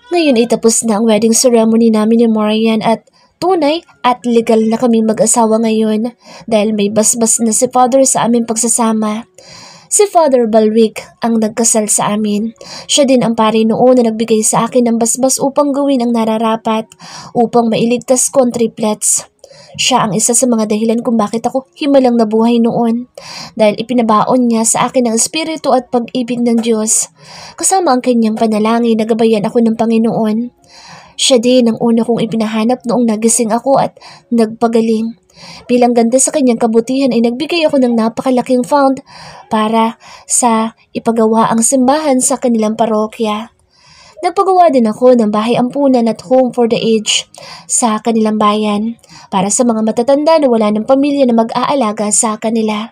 Ngayon ay tapos na ang wedding ceremony namin ni Marian at tunay at legal na kaming mag-asawa ngayon dahil may basbas na si Father sa aming pagsasama. Si Father Balwick ang nagkasal sa amin. Siya din ang pari noon na nagbigay sa akin ng basbas upang gawin ang nararapat upang mailigtas ko ang triplets. Siya ang isa sa mga dahilan kung bakit ako himalang nabuhay noon dahil ipinabaon niya sa akin ang espiritu at pag-ibig ng Diyos. Kasama ang kanyang panalangin na gabayan ako ng Panginoon. Siya din ang una kong ipinahanap noong nagising ako at nagpagaling. Bilang ganda sa kanyang kabutihan ay nagbigay ako ng napakalaking fund para sa ipagawa ang simbahan sa kanilang parokya. Nagpagawa din ako ng bahay ampunan at home for the aged sa kanilang bayan para sa mga matatanda na wala ng pamilya na mag-aalaga sa kanila.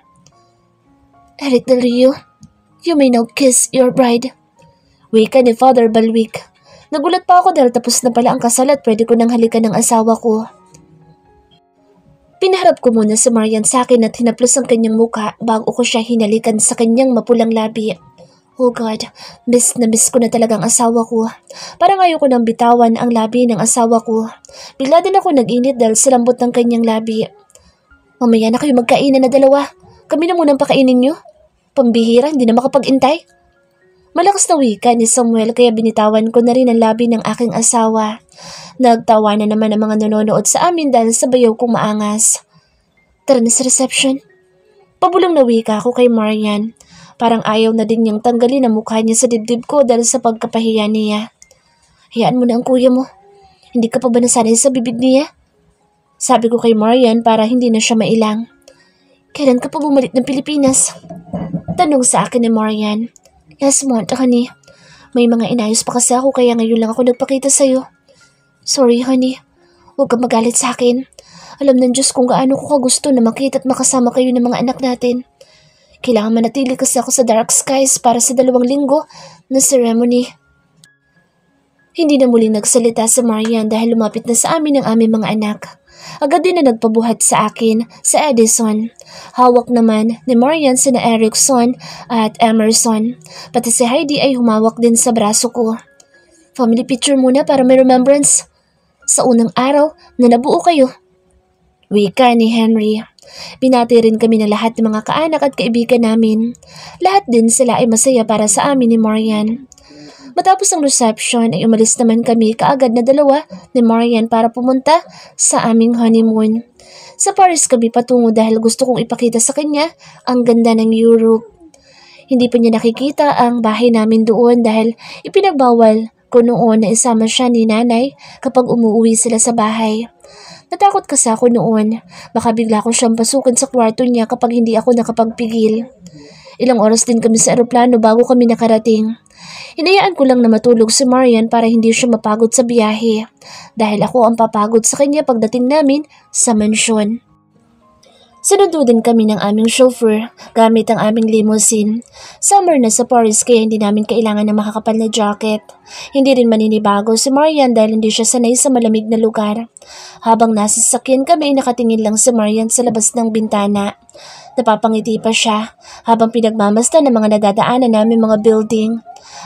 Eric Del Rio, you may now kiss your bride. Wika ni Father Balwick. Nagulat pa ako dahil tapos na pala ang kasal at pwede ko nang halikan ng asawa ko. Pinaharap ko muna si Marian sa akin at hinaplos ang kanyang mukha bago ko siya hinalikan sa kanyang mapulang labi. Oh God, miss na miss ko na talagang asawa ko. Parang ayoko nang bitawan ang labi ng asawa ko. Bigla din ako nag-init dahil sa lambot ng kanyang labi. Mamaya na kayo magkainan na dalawa. Kami na munang pakainin nyo. Pambihira, hindi na makapag-intay. Malakas na wika ni Samuel kaya binitawan ko na rin ang labi ng aking asawa. Nagtawa na naman ang mga nanonood sa amin dahil sa bayaw kong maangas. Tara na sa reception. Pabulong na wika ako kay Marian. Parang ayaw na din niyang tanggalin ang mukha niya sa dibdib ko dahil sa pagkapahiya niya. Hayaan mo na ang kuya mo. Hindi ka pa ba nasanay sa bibig niya? Sabi ko kay Marian para hindi na siya mailang. Kailan ka pa bumalik ng Pilipinas? Tanong sa akin ni Marian. Last month, honey. May mga inayos pa kasi ako kaya ngayon lang ako nagpakita sa'yo. Sorry, honey. Huwag kang magalit sa akin. Alam ng Diyos kung gaano ko kagusto na makita at makasama kayo ng mga anak natin. Kailangan manatili kasi ako sa dark skies para sa 2 linggo na ceremony. Hindi na muling nagsalita si Marian dahil lumapit na sa amin ang aming mga anak. Agad din na nagpabuhat sa akin sa Edison. Hawak naman ni Marian sina Erickson at Emerson. Pati si Heidi ay humawak din sa braso ko. Family picture muna para may remembrance. Sa unang araw na nabuo kayo. Wika ni Henry. Binati rin kami ng lahat ng mga kaanak at kaibigan namin. Lahat din sila ay masaya para sa amin ni Marian. Matapos ang reception ay umalis naman kami kaagad na 2 ni Marian para pumunta sa aming honeymoon. Sa Paris kami patungo dahil gusto kong ipakita sa kanya ang ganda ng Europe. Hindi pa niya nakikita ang bahay namin doon dahil ipinagbawal ko noon na isama siya ni nanay kapag umuwi sila sa bahay. Natakot kasi ako noon. Baka bigla ko siyang pasukan sa kwarto niya kapag hindi ako nakapagpigil. Ilang oras din kami sa eroplano bago kami nakarating. Hinayaan ko lang na matulog si Marian para hindi siya mapagod sa biyahe. Dahil ako ang papagod sa kanya pagdating namin sa mansyon. Sinundo din kami ng aming chauffeur gamit ang aming limousine. Summer na sa Paris kaya hindi namin kailangan ng makakapal na jacket. Hindi rin maninibago si Marian dahil hindi siya sanay sa malamig na lugar. Habang nasa sasakyan kami, nakatingin lang si Marian sa labas ng bintana. Napapangiti pa siya habang pinagmamasdan ng mga nadadaanan namin mga building.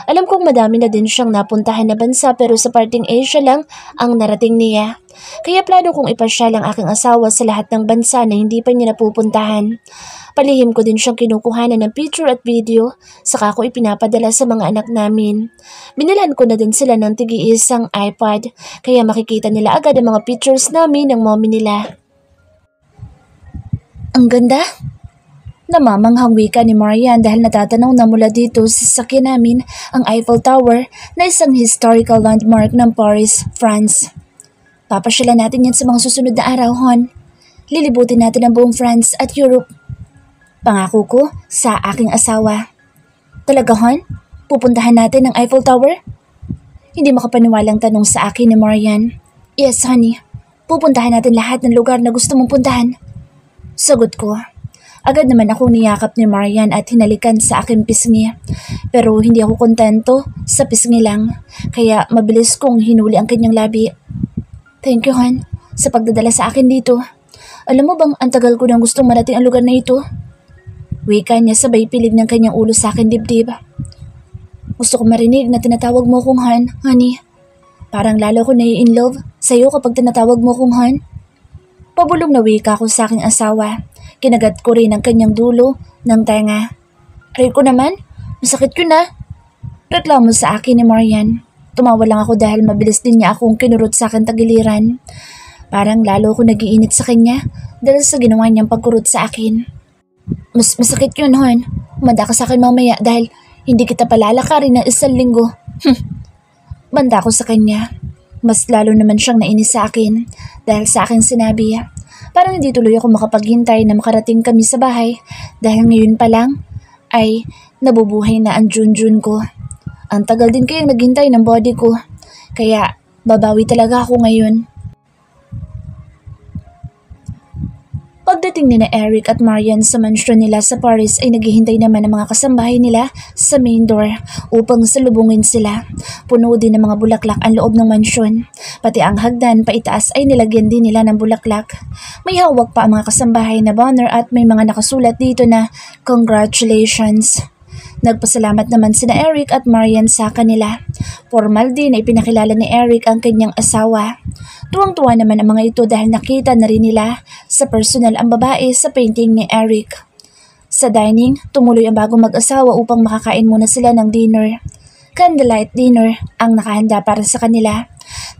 Alam kong madami na din siyang napuntahan na bansa pero sa parting Asia lang ang narating niya. Kaya plano kong ipasyal ang aking asawa sa lahat ng bansa na hindi pa niya napupuntahan. Palihim ko din siyang kinukuhanan ng picture at video, saka ko ipinapadala sa mga anak namin. Binilhan ko na din sila ng tigi-isang iPad, kaya makikita nila agad ang mga pictures namin ng mommy nila. Ang ganda! Namamanghang wika ni Marian dahil natatanaw na mula dito sa sasakyan namin ang Eiffel Tower na isang historical landmark ng Paris, France. Papasyalan natin yan sa mga susunod na araw, Hon. Lilibutin natin ang buong France at Europe. Pangako ko sa aking asawa. Talaga, Hon? Pupuntahan natin ang Eiffel Tower? Hindi makapaniwalang tanong sa akin ni Marian. Yes, honey. Pupuntahan natin lahat ng lugar na gusto mong puntahan. Sagot ko. Agad naman akong niyakap ni Marian at hinalikan sa aking pisngi. Pero hindi ako kontento sa pisngi lang, kaya mabilis kong hinuli ang kanyang labi. Thank you, Han, sa pagdadala sa akin dito. Alam mo bang ang tagal ko nang gustong marating ang lugar na ito? Wika niya sabay pilig ng kanyang ulo sa akin dibdib. Gusto ko marinig na tinatawag mo akong Han, honey. Parang lalo ko in love sa'yo kapag tinatawag mo kong Han. Pabulong na wika ko sa aking asawa. Kinagat ko rin ang kanyang dulo ng tenga. Aray ko naman, masakit yun ah. Reklamo sa akin ni Marian. Tumawa lang ako dahil mabilis din niya akong kinurot sa akin tagiliran. Parang lalo ko nagiinit sa kanya dahil sa ginawa niyang pagkurot sa akin. Mas masakit yun, Han. Umanda ka sa akin mamaya dahil hindi kita palalakarin ng 1 linggo. Banda ko sa kanya. Mas lalo naman siyang nainis sa akin dahil sa aking sinabi. Parang hindi tuloy ako makapaghintay na makarating kami sa bahay dahil ngayon pa lang ay nabubuhay na ang Junjun ko. Ang tagal din kayang naghintay ng body ko. Kaya babawi talaga ako ngayon. Pagdating ni na Eric at Marian sa mansyon nila sa Paris ay naghihintay naman ang mga kasambahay nila sa main door upang salubungin sila. Puno din ng mga bulaklak ang loob ng mansyon. Pati ang hagdan paitaas ay nilagyan din nila ng bulaklak. May hawak pa ang mga kasambahay na banner at may mga nakasulat dito na congratulations. Nagpasalamat naman sina Eric at Marian sa kanila. Formal din ay pinakilala ni Eric ang kanyang asawa. Tuwang-tuwa naman ang mga ito dahil nakita na rin nila sa personal ang babae sa painting ni Eric. Sa dining, tumuloy ang bagong mag-asawa upang makakain muna sila ng dinner. Candlelight dinner ang nakahanda para sa kanila.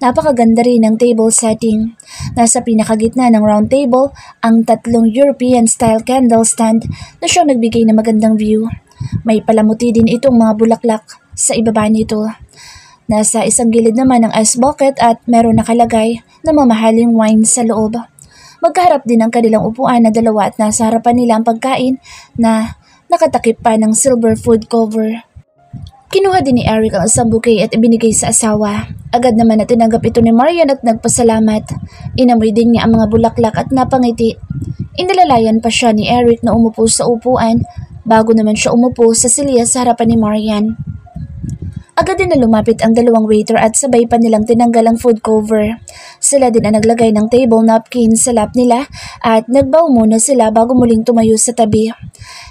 Napakaganda rin ng table setting. Nasa pinakagitna ng round table ang 3 European-style candle stand na siyang nagbigay ng magandang view. May palamuti din itong mga bulaklak sa ibaba nito. Nasa isang gilid naman ang ice bucket at meron nakalagay na mamahaling wine sa loob. Magkaharap din ang kanilang upuan na 2 at nasa harapan nila ang pagkain na nakatakip pa ng silver food cover. Kinuha din ni Eric ang isang bouquet at ibinigay sa asawa. Agad naman na tinanggap ito ni Marian at nagpasalamat. Inamoy din niya ang mga bulaklak at napangiti. Inilalayan pa siya ni Eric na umupo sa upuan bago naman siya umupo sa silya sa harapan ni Marian. Agad din na lumapit ang 2 waiter at sabay pa nilang tinanggal ang food cover. Sila din ang naglagay ng table napkin sa lap nila at nagbow muna sila bago muling tumayo sa tabi.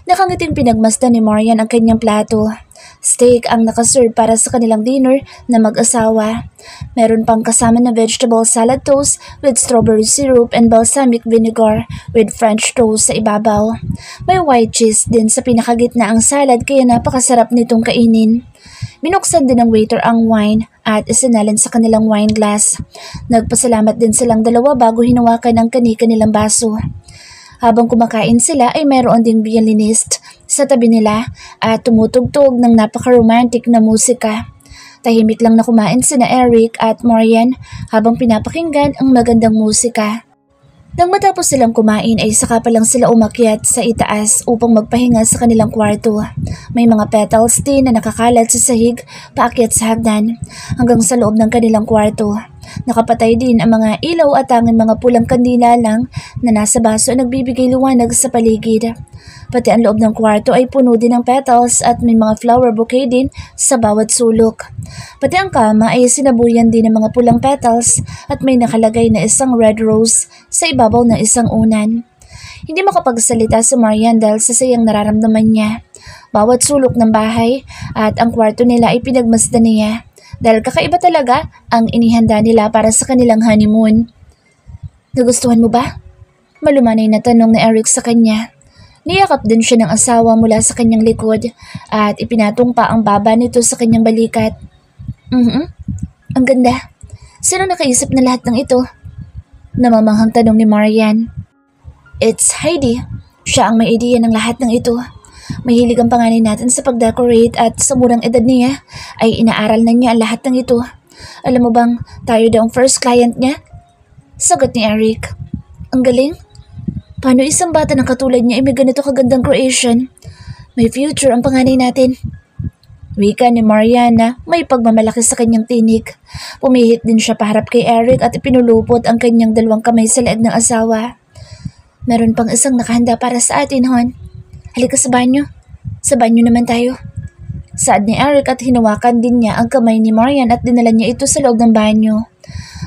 Nakangiting pinagmasdan ni Marian ang kanyang plato. Steak ang nakaserve para sa kanilang dinner na mag-asawa. Meron pang kasama na vegetable salad toast with strawberry syrup and balsamic vinegar with French toast sa ibabaw. May white cheese din sa pinakagitna ang salad kaya napakasarap nitong kainin. Binuksan din ng waiter ang wine at isinalin sa kanilang wine glass. Nagpasalamat din silang 2 bago hinawakan ang kani-kanilang baso. Habang kumakain sila ay mayroon ding violinist sa tabi nila at tumutugtog ng napaka-romantic na musika. Tahimik lang na kumain sina Eric at Marian habang pinapakinggan ang magandang musika. Nang matapos silang kumain ay saka pa lang sila umakyat sa itaas upang magpahinga sa kanilang kwarto. May mga petals din na nakakalat sa sahig paakyat sa hagdan hanggang sa loob ng kanilang kwarto. Nakapatay din ang mga ilaw at tanging mga pulang kandila lang na nasa baso nagbibigay liwanag sa paligid. Pati ang loob ng kwarto ay puno din ng petals at may mga flower bouquet din sa bawat sulok. Pati ang kama ay sinabuyan din ng mga pulang petals at may nakalagay na isang red rose sa ibabaw ng isang unan. Hindi makapagsalita si Marian dahil sa sayang nararamdaman niya. Bawat sulok ng bahay at ang kwarto nila ay pinagmasdan niya dahil kakaiba talaga ang inihanda nila para sa kanilang honeymoon. Nagustuhan mo ba? Malumanay na tanong ni Eric sa kanya. Niyakap din siya ng asawa mula sa kanyang likod at ipinatong pa ang baba nito sa kanyang balikat. Ang ganda. Sino nakaisip na lahat ng ito? Namamanghang tanong ni Marian. It's Heidi. Siya ang may ideya ng lahat ng ito. Mahilig ang panganay natin sa pag-decorate at sa murang edad niya ay inaaral na niya ang lahat ng ito. Alam mo bang tayo daw ang first client niya? Sagot ni Eric. Ang galing. Paano isang bata ng katulad niya ay may ganito kagandang creation? May future ang panganay natin. Wika ni Mariana, may pagmamalaki sa kanyang tinig. Pumihit din siya paharap kay Eric at ipinulupot ang kanyang 2 kamay sa leeg ng asawa. Meron pang isang nakahanda para sa atin, Hon. Halika sa banyo. Sa banyo naman tayo. Saad ni Eric at hinawakan din niya ang kamay ni Marian at dinala niya ito sa loob ng banyo.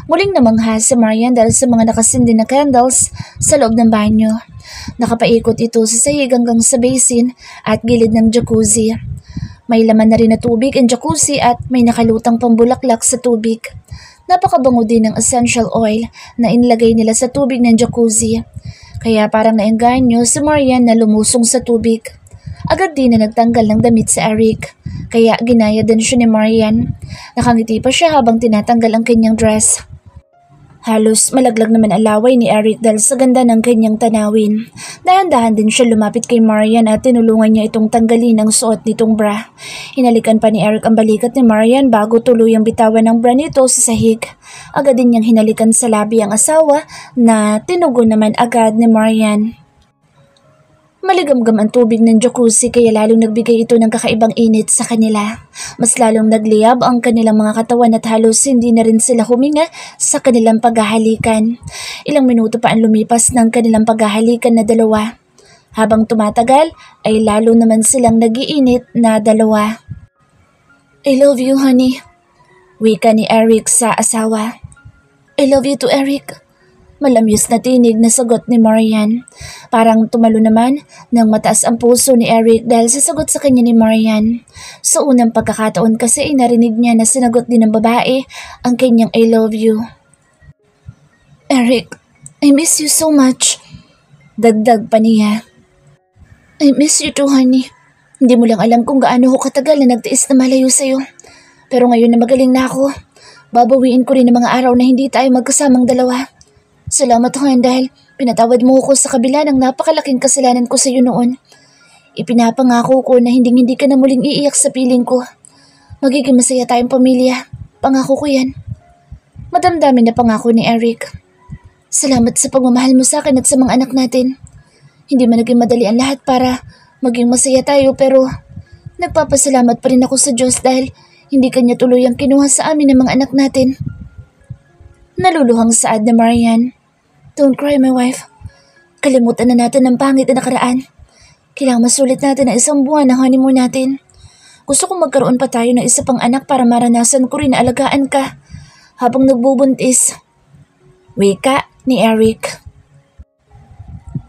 Muling namangha si Marian dahil sa mga nakasindi na candles sa loob ng banyo. Nakapaikot ito sa sahig hanggang sa basin at gilid ng jacuzzi. May laman na rin na tubig and jacuzzi at may nakalutang pambulaklak sa tubig. Napakabango din ng essential oil na inilagay nila sa tubig ng jacuzzi. Kaya parang naengganyo si Marian na lumusong sa tubig. Agad din na nagtanggal ng damit si Eric. Kaya ginaya din siya ni Marian. Nakangiti pa siya habang tinatanggal ang kanyang dress. Halos malaglag naman ang laway ni Eric dahil sa ganda ng kanyang tanawin. Dahan-dahan din siya lumapit kay Marian at tinulungan niya itong tanggalin ang suot nitong bra. Hinalikan pa ni Eric ang balikat ni Marian bago tuluyang bitawan ng bra nito sa sahig. Agad din niyang hinalikan sa labi ang asawa na tinugon naman agad ni Marian. Maligamgam ang tubig ng jacuzzi kaya lalong nagbigay ito ng kakaibang init sa kanila. Mas lalong nagliyab ang kanilang mga katawan at halos hindi na rin sila huminga sa kanilang paghahalikan. Ilang minuto pa ang lumipas ng kanilang paghahalikan na dalawa. Habang tumatagal ay lalo naman silang nagiinit na dalawa. I love you, honey. Wika ni Eric sa asawa. I love you too, Eric. Malamyos na tinig na sagot ni Marian. Parang tumalo naman nang mataas ang puso ni Eric dahil sa sagot sa kanya ni Marian. Sa unang pagkakataon kasi ay narinig niya na sinagot din ng babae ang kanyang I love you. Eric, I miss you so much. Dagdag pa niya. I miss you too, honey. Hindi mo lang alam kung gaano ko katagal na nagtiis na malayo sa'yo. Pero ngayon na magaling na ako, babawiin ko rin ang mga araw na hindi tayo magkasamang dalawa. Salamat Han dahil pinatawad mo ako sa kabila ng napakalaking kasalanan ko sa iyo noon. Ipinapangako ko na hindi ka na muling iiyak sa piling ko. Magiging masaya tayong pamilya. Pangako ko yan. Madamdamin na pangako ni Eric. Salamat sa pagmamahal mo sa akin at sa mga anak natin. Hindi man naging madali ang lahat para maging masaya tayo pero nagpapasalamat pa rin ako sa Diyos dahil hindi kanya tuluyang kinuha sa amin ng mga anak natin. Naluluhang saad na Marian. Don't cry, my wife. Kalimutan na natin ang pangit na nakaraan. Kailangang masulit natin ang isang buwan ng honeymoon natin. Gusto kong magkaroon pa tayo ng isa pang anak para maranasan ko rin na alagaan ka habang nagbubuntis. Wika ni Eric.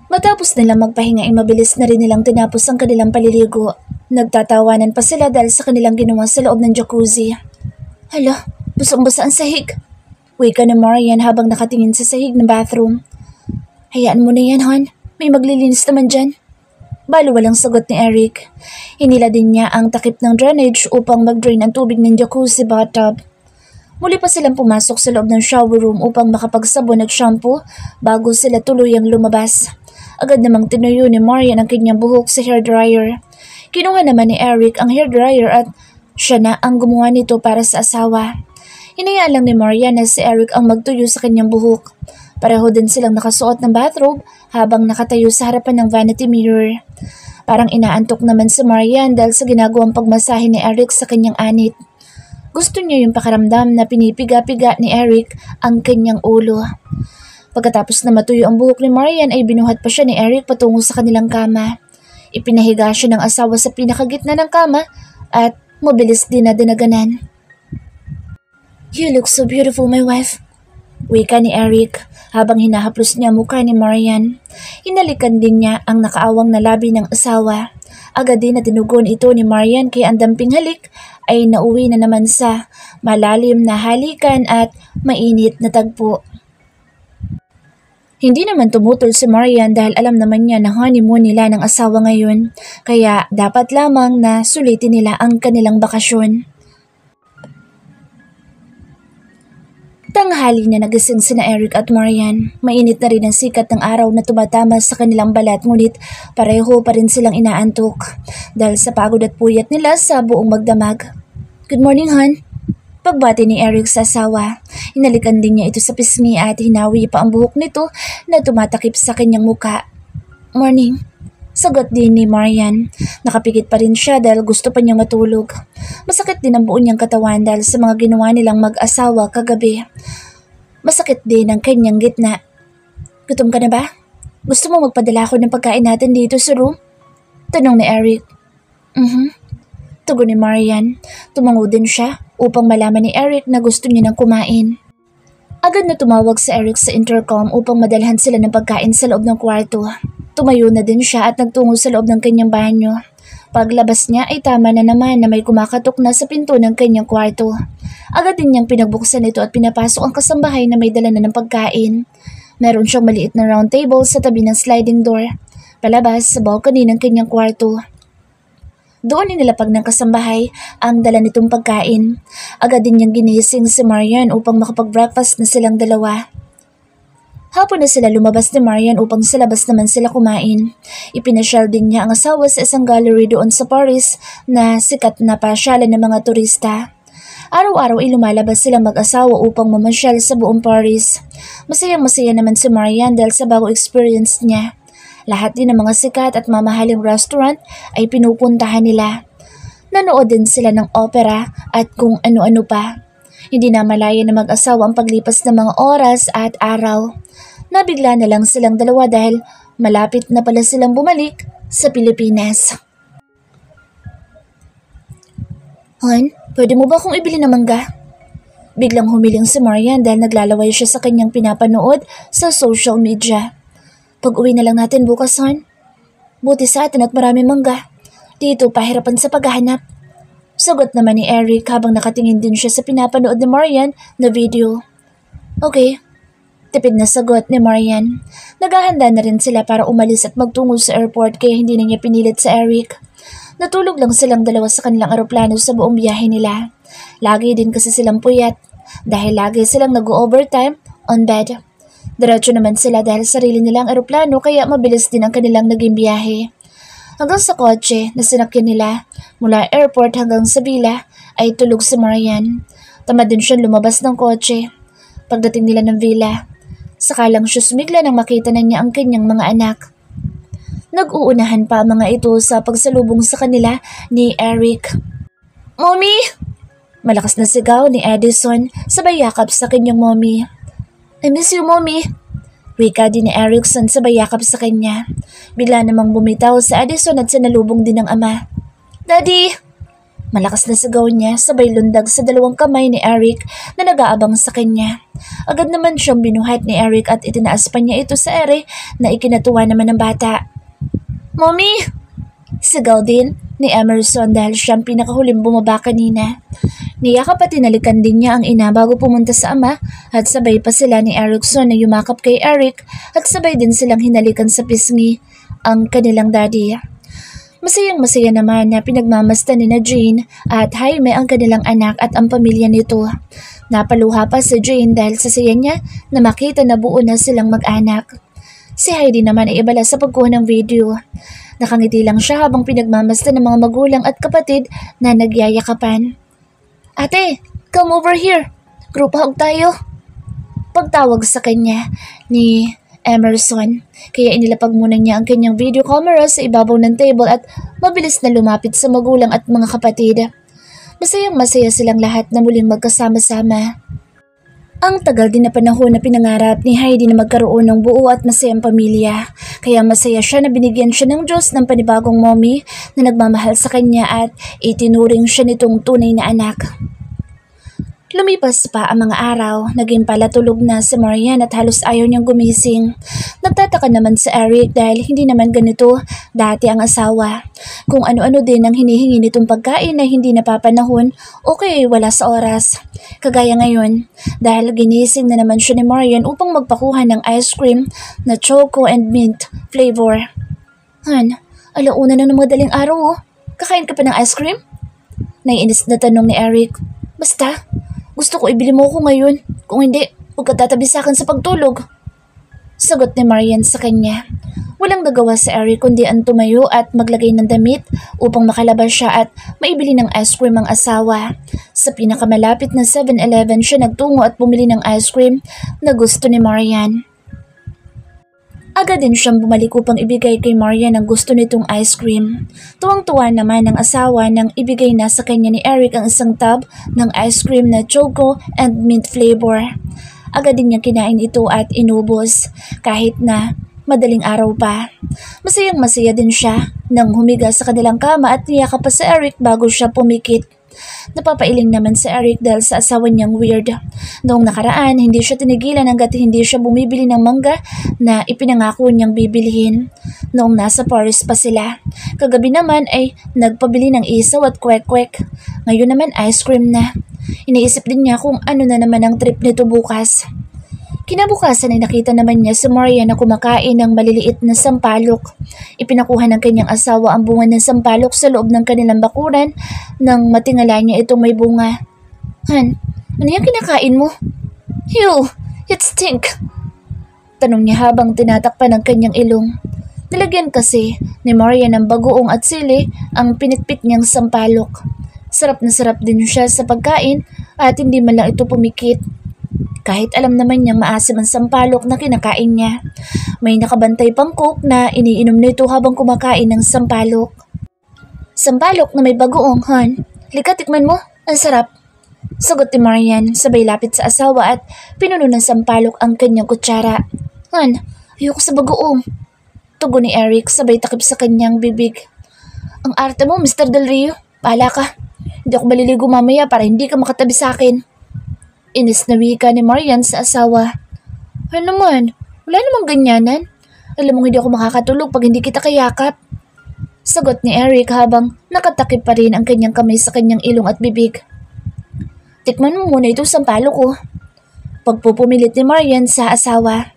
Matapos nilang magpahinga ay mabilis na rin nilang tinapos ang kanilang paliligo. Nagtatawanan pa sila dahil sa kanilang ginawa sa loob ng jacuzzi. Hala, busang-basa ang sahig. Wika ni Marian habang nakatingin sa sahig ng bathroom. Hayaan mo na yan, hon. May maglilinis naman dyan. Balo walang sagot ni Eric. Hinila din niya ang takip ng drainage upang mag-drain ang tubig ng jacuzzi bathtub. Muli pa silang pumasok sa loob ng shower room upang makapagsabon at shampoo bago sila tuluyang lumabas. Agad namang tinuyo ni Marian ang kanyang buhok sa hairdryer. Kinuha naman ni Eric ang hairdryer at siya na ang gumawa nito para sa asawa. Hinayaan lang ni Marian na si Eric ang magtuyo sa kanyang buhok. Pareho din silang nakasuot ng bathrobe habang nakatayo sa harapan ng vanity mirror. Parang inaantok naman si Marian dahil sa ginagawang pagmasahe ni Eric sa kanyang anit. Gusto niya yung pakaramdam na pinipiga-piga ni Eric ang kanyang ulo. Pagkatapos na matuyo ang buhok ni Marian ay binuhat pa siya ni Eric patungo sa kanilang kama. Ipinahiga siya ng asawa sa pinakagitna ng kama at mabilis din na dinaganan. You look so beautiful, my wife. Wika ni Eric habang hinahaplos niya mukha ni Marian. Hinalikan din niya ang nakaawang na labi ng asawa. Agad din na tinugon ito ni Marian kaya ang damping halik ay nauwi na naman sa malalim na halikan at mainit na tagpo. Hindi naman tumutol si Marian dahil alam naman niya na honeymoon nila ng asawa ngayon kaya dapat lamang na sulitin nila ang kanilang bakasyon. Tanghali na nagising sina Eric at Marian. Mainit na rin ang sikat ng araw na tumatama sa kanilang balat ngunit pareho pa rin silang inaantok dahil sa pagod at puyat nila sa buong magdamag. Good morning, hon. Pagbati ni Eric sa asawa. Hinalikan din niya ito sa pisngi at hinawi pa ang buhok nito na tumatakip sa kanyang muka. Morning. Sagot din ni Marian. Nakapikit pa rin siya dahil gusto pa niyang matulog. Masakit din ang buo niyang katawan dahil sa mga ginawa nilang mag-asawa kagabi. Masakit din ang kanyang gitna. Gutom ka na ba? Gusto mo magpadala ko ng pagkain natin dito sa room? Tanong ni Eric. Tugon ni Marian. Tumango din siya upang malaman ni Eric na gusto niya nang kumain. Agad na tumawag si Eric sa intercom upang madalhan sila ng pagkain sa loob ng kwarto. Tumayo na din siya at nagtungo sa loob ng kanyang banyo. Paglabas niya ay tama na naman na may kumakatok na sa pinto ng kanyang kwarto. Agad din niyang pinagbuksan ito at pinapasok ang kasambahay na may dala na ng pagkain. Meron siyang maliit na round table sa tabi ng sliding door, palabas sa balcony ng kanyang kwarto. Doon inilapag ng kasambahay ang dala nitong pagkain. Agad din niyang ginising si Marian upang makapag-breakfast na silang dalawa. Hapon na sila lumabas ni Marian upang sa labas naman sila kumain. Ipinasyal din niya ang asawa sa isang gallery doon sa Paris na sikat na pasyalan ng mga turista. Araw-araw ay lumalabas silang mag-asawa upang mamasyal sa buong Paris. Masayang-masaya naman si Marian dahil sa bagong experience niya. Lahat din ng mga sikat at mamahaling restaurant ay pinupuntahan nila. Nanood din sila ng opera at kung ano-ano pa. Hindi na malaya na mag-asawa ang paglipas ng mga oras at araw. Nabigla na lang silang dalawa dahil malapit na pala silang bumalik sa Pilipinas. "Han, pwede mo ba akong ibili ng mangga?" Biglang humiling si Marian dahil naglalaway siya sa kanyang pinapanood sa social media. "Pag-uwi na lang natin bukas, Han. Buti sa atin at marami mangga. Dito pahirapan sa paghahanap." Sagot naman ni Eric habang nakatingin din siya sa pinapanood ni Marian na video. "Okay." Tipid na sagot ni Marian. Naghahanda na rin sila para umalis at magtungo sa airport kaya hindi na niya pinilit sa Eric. Natulog lang silang dalawa sa kanilang eroplano sa buong biyahe nila. Lagi din kasi silang puyat dahil lagi silang nag-overtime on bed. Diretso naman sila dahil sarili nilang eroplano kaya mabilis din ang kanilang naging biyahe. Hanggang sa kotse na sinakyan nila mula airport hanggang sa villa ay tulog si Marian. Tamad din siyang lumabas ng kotse. Pagdating nila ng villa, saka lang siya sumigla nang makita na niya ang kanyang mga anak. Nag-uunahan pa ang mga ito sa pagsalubong sa kanila ni Eric. "Mommy!" Malakas na sigaw ni Edison sabay yakap sa kanyang mommy. "I miss you, Mommy!" Wika din ni Erickson sabay yakap sa kanya. Bigla namang bumitaw sa Edison at sinalubong din ng ama. "Daddy!" Malakas na sigaw niya sabay lundag sa dalawang kamay ni Eric na nag-aabang sa kanya. Agad naman siyang binuhat ni Eric at itinaas pa niya ito sa ere na ikinatuwa naman ng bata. "Mommy!" Sigaw din ni Emerson dahil siyang pinakahuling bumaba kanina. Niyakap at tinalikan din niya ang ina bago pumunta sa ama at sabay pa sila ni Erickson na yumakap kay Eric at sabay din silang hinalikan sa pisngi ang kanilang daddy. Masayang-masaya naman na pinagmamasdan ni na Jane at Jaime ang kanilang anak at ang pamilya nito. Napaluha pa si Jane dahil sa saya niya na makita na buo na silang mag-anak. Si Heidi naman ay ibala sa pagkuha ng video. Nakangiti lang siya habang pinagmamasdan ng mga magulang at kapatid na nagyayakapan. "Ate, come over here. Group hug tayo." Pagtawag sa kanya ni Emerson, kaya inilapag muna niya ang kanyang video camera sa ibabaw ng table at mabilis na lumapit sa magulang at mga kapatid. Masayang-masaya silang lahat na muling magkasama-sama. Ang tagal din na panahon na pinangarap ni Heidi na magkaroon ng buo at masayang pamilya, kaya masaya siya na binigyan siya ng Diyos ng panibagong mommy na nagmamahal sa kanya at itinuring siya nitong tunay na anak. Lumipas pa ang mga araw, naging palatulog na si Marian at halos ayaw niyang gumising. Nagtataka naman si Eric dahil hindi naman ganito dati ang asawa. Kung ano-ano din ang hinihingi nitong pagkain na hindi napapanahon o kaya wala sa oras. Kagaya ngayon, dahil ginising na naman siya ni Marian upang magpakuha ng ice cream na choco and mint flavor. "Han, alauna na ng madaling araw oh. Kakain ka pa ng ice cream?" Naiinis na tanong ni Eric. "Basta, gusto ko ibili mo ko ngayon. Kung hindi, huwag ka tatabi sa akin sa pagtulog." Sagot ni Marian sa kanya. Walang nagawa si Eric kundi ang tumayo at maglagay ng damit upang makalabas siya at maibili ng ice cream ang asawa. Sa pinakamalapit na 7-Eleven siya nagtungo at bumili ng ice cream na gusto ni Marian. Agad din siyang bumalik upang ibigay kay Marian ang gusto nitong ice cream. Tuwang-tuwa naman ang asawa nang ibigay na sa kanya ni Eric ang isang tub ng ice cream na choco and mint flavor. Agad din niyang kinain ito at inubos kahit na madaling araw pa. Masayang-masaya din siya nang humiga sa kanilang kama at niyakap pa sa Eric bago siya pumikit. Napapailing naman si Eric dahil sa asawa niyang weird. Noong nakaraan, hindi siya tinigilan hanggat hindi siya bumibili ng mangga na ipinangako niyang bibilihin. Noong nasa Paris pa sila. Kagabi naman ay nagpabili ng isaw at kwek-kwek. Ngayon naman ice cream na. Iniisip din niya kung ano na naman ang trip nito bukas. Kinabukasan ay nakita naman niya si Maria na kumakain ng maliliit na sampalok. Ipinakuha ng kanyang asawa ang bunga ng sampalok sa loob ng kanilang bakuran nang matingala niya itong may bunga. Han, ano yung kinakain mo? Ew, it stink! Tanong niya habang tinatakpan ng kanyang ilong. Nilagyan kasi ni Maria ng bagoong at sili ang pinitpit niyang sampalok. Sarap na sarap din siya sa pagkain at hindi man lang ito pumikit. Kahit alam naman niyang maasim ang sampalok na kinakain niya. May nakabantay pang coke na iniinom nito habang kumakain ng sampalok. Sampalok na may bagoong, Han. Halika, tikman mo. Ang sarap. Sagot ni Marian, sabay lapit sa asawa at pinuno ng sampalok ang kanyang kutsara. Han, ayoko sa bagoong. Tugon ni Eric, sabay takip sa kanyang bibig. Ang arte mo, Mr. Del Rio. Bahala ka. Hindi ako maliligo mamaya para hindi ka makatabi sa akin. Inis na wika ni Marian sa asawa. Ano naman? Wala namang ganyanan. Alam mong hindi ako makakatulog pag hindi kita kayakap. Sagot ni Eric habang nakatakip pa rin ang kanyang kamay sa kanyang ilong at bibig. Tikman mo muna ito sampalok ko. Pagpupumilit ni Marian sa asawa.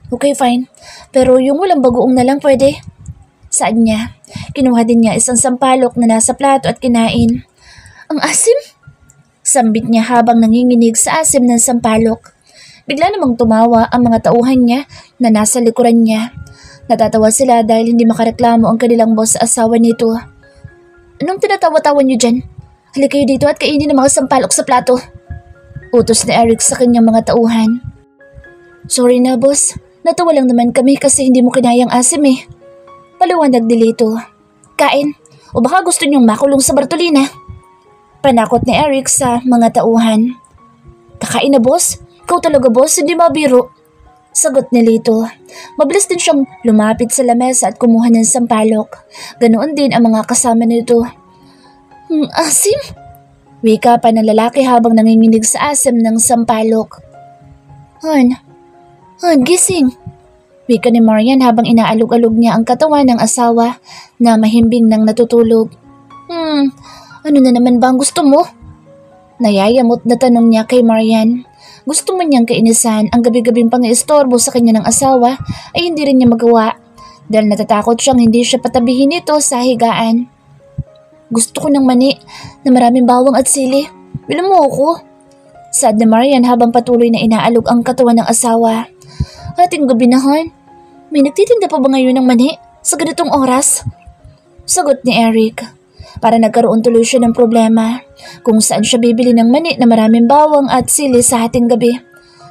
Okay, fine. Pero yung walang bagoong na lang pwede. Saan niya? Kinuha din niya isang sampalok na nasa plato at kinain. Ang asim? Sambit niya habang nanginginig sa asim ng sampalok. Bigla namang tumawa ang mga tauhan niya na nasa likuran niya. Natatawa sila dahil hindi makareklamo ang kanilang boss sa asawa nito. Anong tinatawa-tawa niyo dyan? Halika kayo dito at kainin ang mga sampalok sa plato. Utos ni Eric sa kanyang mga tauhan. Sorry na boss, natawa lang naman kami kasi hindi mo kinayang asim eh. Paliwanag ni Lito. Kain, o baka gusto niyong makulong sa Bartolina? Panakot ni Eric sa mga tauhan. Kakain na boss? Ikaw talaga boss, hindi mabiro. Sagot ni Lito. Mabilis din siyang lumapit sa lamesa at kumuha ng sampalok. Ganoon din ang mga kasama nito. Asim? Wika pa ng lalaki habang nanginginig sa asim ng sampalok. Han, gising. Wika ni Marian habang inaalog-alog niya ang katawan ng asawa na mahimbing nang natutulog. Ano na naman ba ang gusto mo? Nayayamot na tanong niya kay Marian. Gusto mo niyang kainisan ang gabi-gabing pang-iistorbo sa kanya ng asawa ay hindi rin niya magawa dahil natatakot siyang hindi siya patabihin ito sa higaan. Gusto ko ng mani na maraming bawang at sili. Bilang mo ako. Saad ni Marian habang patuloy na inaalog ang katawan ng asawa. Ating gabi na, Han. May nagtitinda pa ba ngayon ng mani sa ganitong oras? Sagot ni Eric. Para nagkaroon tuloy siya ng problema kung saan siya bibili ng mani na maraming bawang at sili sa hating gabi.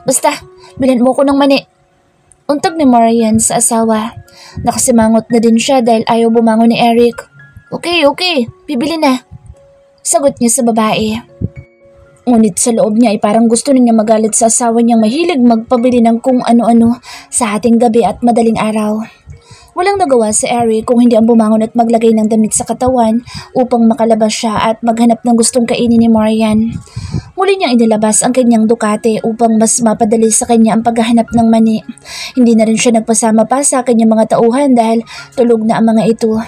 Basta, bilhin mo ko ng mani. Untog ni Marian sa asawa. Nakasimangot na din siya dahil ayaw bumangon ni Eric. Okay, bibili na. Sagot niya sa babae. Ngunit sa loob niya ay parang gusto niya magalit sa asawa niyang mahilig magpabili ng kung ano-ano sa hating gabi at madaling araw. Walang nagawa si Eric kung hindi ang bumangon at maglagay ng damit sa katawan upang makalabas siya at maghanap ng gustong kainin ni Marian. Muli niyang inilabas ang kanyang Ducati upang mas mapadali sa kanya ang paghahanap ng mani. Hindi na rin siya nagpasama pa sa kanyang mga tauhan dahil tulog na ang mga ito.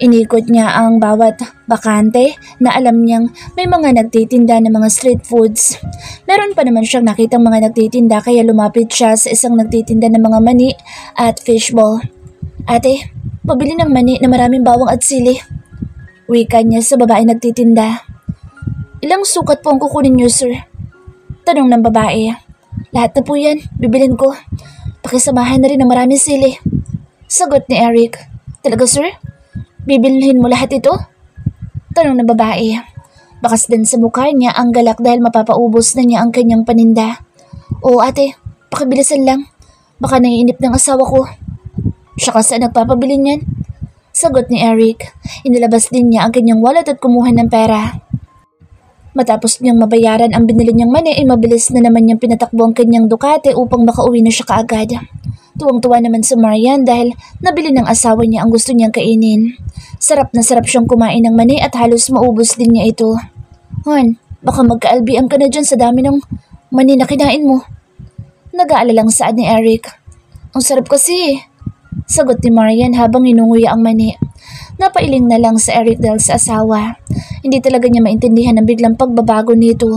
Inikot niya ang bawat bakante na alam niyang may mga nagtitinda ng mga street foods. Meron pa naman siyang nakitang mga nagtitinda kaya lumapit siya sa isang nagtitinda ng mga mani at fishball. Ate, pabili ng mani na maraming bawang at sili. Wika niya sa babae nagtitinda. Ilang sukat po ang kukunin niyo, sir? Tanong ng babae. Lahat na po yan, bibilin ko. Pakisamahan na rin ng maraming sili. Sagot ni Eric. Talaga, sir? Bibilhin mo lahat ito? Tanong ng babae. Bakas din sa mukha niya ang galak dahil mapapaubos na niya ang kanyang paninda. Oo ate, pakibilisan lang. Baka naiinip ng asawa ko. Siya kasi nagpapabili niyan. Sagot ni Eric. Inilabas din niya ang kanyang wallet at kumuha ng pera. Matapos niyang mabayaran ang binili niyang mani ay mabilis na naman niyang pinatakbo ang kanyang Ducati upang makauwi na siya kaagad. Tuwang-tuwa naman si Marian dahil nabili ng asawa niya ang gusto niyang kainin. Sarap na sarap siyang kumain ng mani at halos maubos din niya ito. Han, baka magkaalbian ka na dyan sa dami ng mani na kinain mo. Nag-aalalang saad ni Eric. Ang sarap kasi, sagot ni Marian habang inunguya ang mani. Napailing na lang sa Eric dahil sa asawa. Hindi talaga niya maintindihan ang biglang pagbabago nito.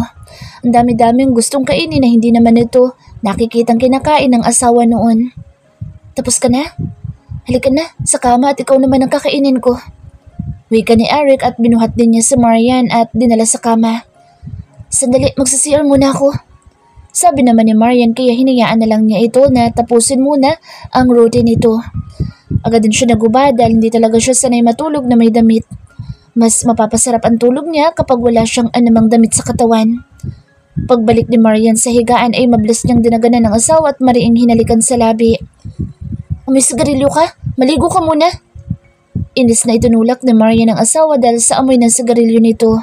Ang dami-daming gustong kainin na hindi naman ito nakikitang kinakain ng asawa noon. Tapos ka na? Halika na, sa kama at ikaw naman ang kakainin ko. Wika ni Eric at binuhat din niya si Marian at dinala sa kama. Sandali, magsasiyar muna ako. Sabi naman ni Marian kaya hinayaan na lang niya ito na tapusin muna ang routine nito. Agad din siya nagubad dahil hindi talaga siya sanay matulog na may damit. Mas mapapasarap ang tulog niya kapag wala siyang anumang damit sa katawan. Pagbalik ni Marian sa higaan ay mabilis niyang dinaganan ng asawa at mariing hinalikan sa labi. May sigarilyo ka? Maligo ka muna. Inis na itunulak ni Marian ang asawa dahil sa amoy ng sigarilyo nito.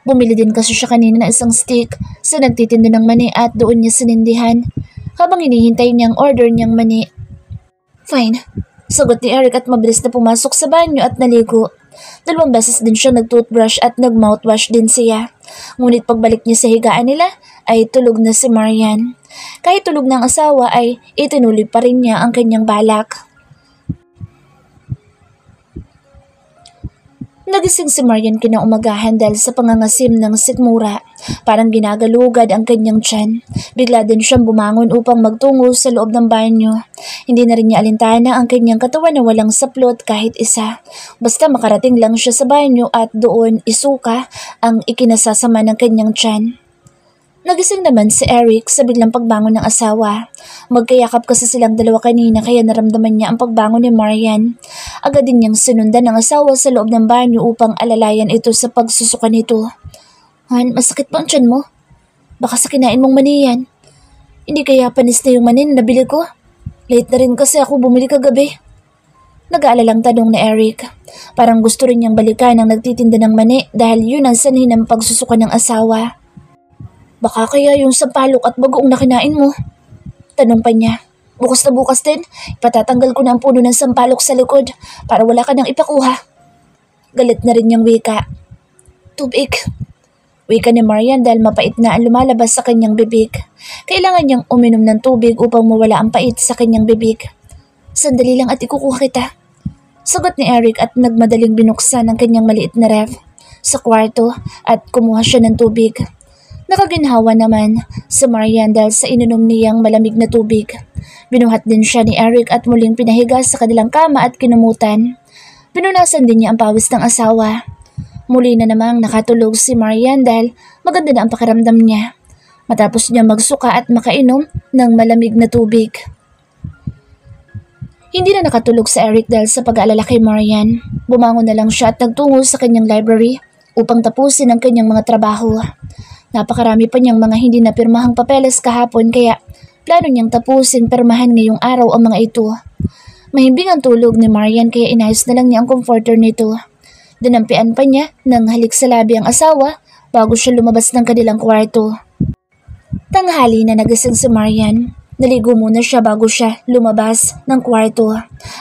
Bumili din kasi siya kanina ng isang stick sa nagtitinda ng mani at doon niya sinindihan habang hinihintay niyang order niyang mani. Fine. Sagot ni Eric at mabilis na pumasok sa banyo at naligo. 2 beses din siya nag-toothbrush at nag-mouthwash din siya. Ngunit pagbalik niya sa higaan nila ay tulog na si Marian. Kahit tulog ng asawa ay itinuloy pa rin niya ang kanyang balak. Nagising si Marian kinaumagahan dahil sa pangangasim ng sikmura. Parang ginagalugad ang kanyang tiyan. Bigla din siyang bumangon upang magtungo sa loob ng banyo. Hindi na rin niya alintana ang kanyang katawan na walang saplot kahit isa. Basta makarating lang siya sa banyo at doon isuka ang ikinasasama ng kanyang tiyan. Nagising naman si Eric sa biglang pagbangon ng asawa. Magkayakap kasi silang dalawa kanina kaya naramdaman niya ang pagbangon ni Marian. Agad din niyang sinundan ng asawa sa loob ng banyo upang alalayan ito sa pagsusuka nito. Han, masakit ba ang tiyan mo? Baka sa kinain mong mani yan. Hindi kaya panis na yung mani na nabili ko? Late na rin kasi ako bumili kagabi. Nag-aalalang tanong ni Eric. Parang gusto rin niyang balikan ang nagtitinda ng mani dahil yun ang sanhin ng pagsusuka ng asawa. Baka kaya yung sampalok at bagoong na kinain mo? Tanong pa niya. Bukas na bukas din, ipatatanggal ko na ang puno ng sampalok sa likod para wala ka nang ipakuha. Galit na rin niyang wika. Tubig. Wika ni Marian dahil mapait na ang lumalabas sa kanyang bibig. Kailangan niyang uminom ng tubig upang mawala ang pait sa kanyang bibig. Sandali lang at ikukuha kita. Sagot ni Eric at nagmadaling binuksan ang kanyang maliit na ref sa kwarto at kumuha siya ng tubig. Nakaginhawa naman si Marian dahil sa ininom niyang malamig na tubig. Binuhat din siya ni Eric at muling pinahiga sa kanilang kama at kinumutan. Pinunasan din niya ang pawis ng asawa. Muli na namang nakatulog si Marian dahil maganda na ang pakiramdam niya. Matapos niya magsuka at makainom ng malamig na tubig. Hindi na nakatulog si Eric dahil sa pag-aalala kay Marian. Bumangon na lang siya at nagtungo sa kanyang library upang tapusin ang kanyang mga trabaho. Napakarami pa niyang mga hindi napirmahang papeles kahapon kaya plano niyang tapusin pirmahan ngayong araw ang mga ito. Mahimbing ang tulog ni Marian kaya inayos na lang niya ang comforter nito. Dinampian pa niya ng halik sa labi ang asawa bago siya lumabas ng kanilang kwarto. Tanghali na nagising si Marian. Naligo muna siya bago siya lumabas ng kwarto.